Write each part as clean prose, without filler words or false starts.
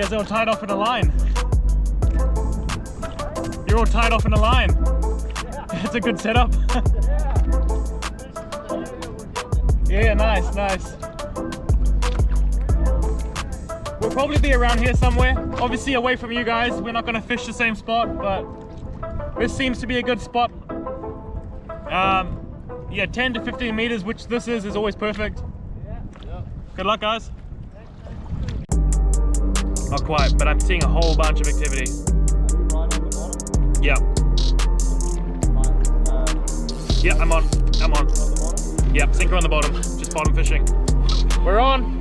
you guys are all tied off in a line. You're all tied off in a line. It's a good setup. Yeah, nice, nice. We'll probably be around here somewhere. Obviously away from you guys. We're not gonna fish the same spot, but this seems to be a good spot. Yeah, 10 to 15 meters, which this is always perfect. Good luck, guys. Not quite, but I'm seeing a whole bunch of activity. Yeah. Yeah, I'm on. Yep, sinker on the bottom. Just bottom fishing. We're on.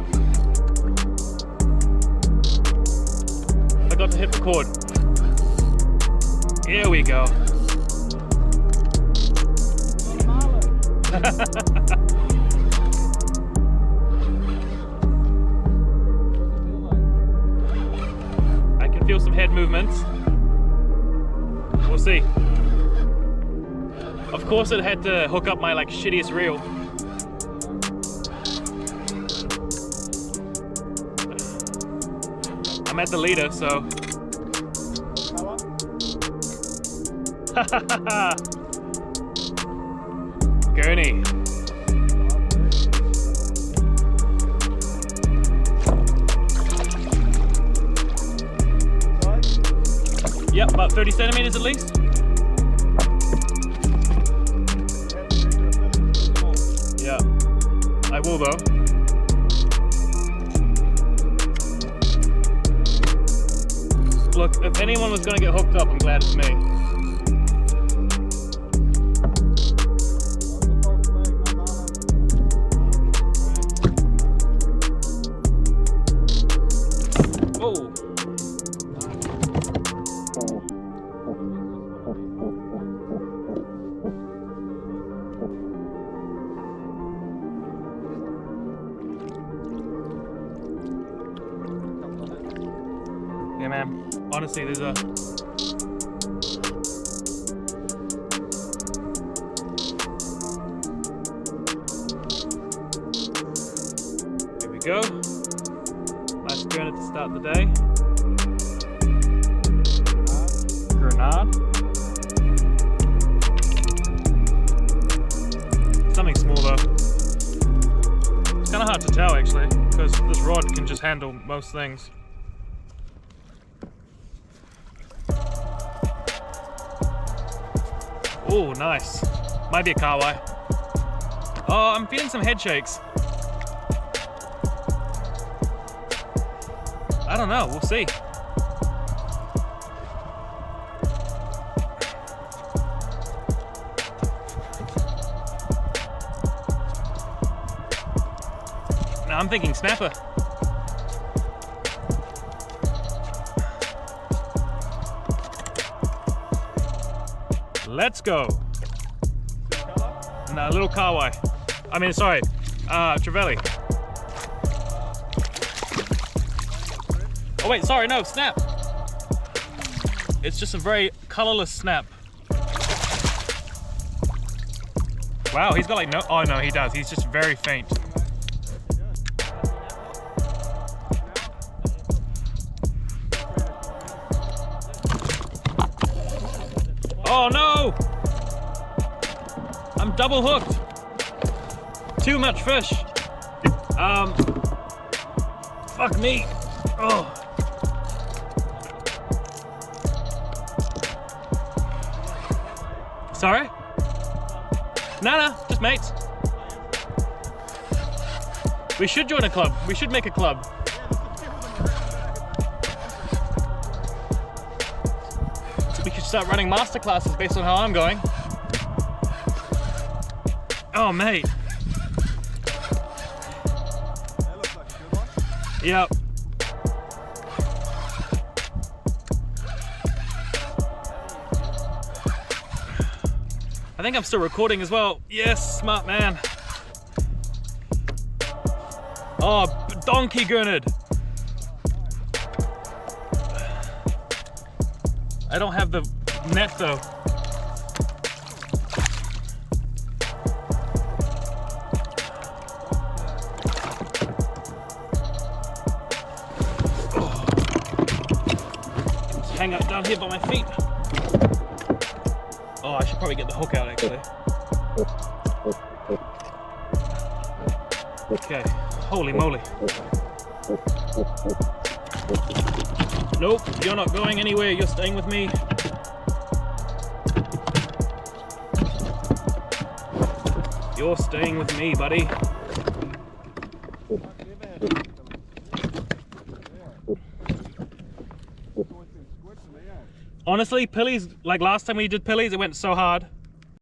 I got to hit record. Here we go. I can feel some head movements. We'll see. Of course it had to hook up my like shittiest reel. I'm at the leader, so. Gurney. Yep, about 30 centimeters at least. Yeah, I will though. Look, if anyone was going to get hooked up, I'm glad it's me. Oh. Yeah, man. Honestly, there's a... Here we go. Nice grenade to start the day. Grenade. Something small though. It's kind of hard to tell actually, because this rod can just handle most things. Oh, nice. Might be a kahawai. Oh, I'm feeling some head shakes. I don't know, we'll see. No, I'm thinking snapper. Let's go. No, a little kahawai. I mean, sorry, trevally. Oh wait, sorry, no, snap. It's just a very colorless snap. Wow, he's got like no, oh no, he does. He's just very faint. Oh no! I'm double hooked. Too much fish. Fuck me. Oh. Sorry? No, just mates. We should join a club. We should make a club. We could start running master classes based on how I'm going. Oh, mate. That looks like a good one. Yep. I think I'm still recording as well. Yes, smart man. Oh, donkey gurnard. I don't have the net though. Oh. hang out down here by my feet. Oh, I should probably get the hook out actually. Okay, holy moly. Nope, you're not going anywhere, you're staying with me. You're staying with me, buddy. Honestly, pillies, like last time we did pillies, it went so hard.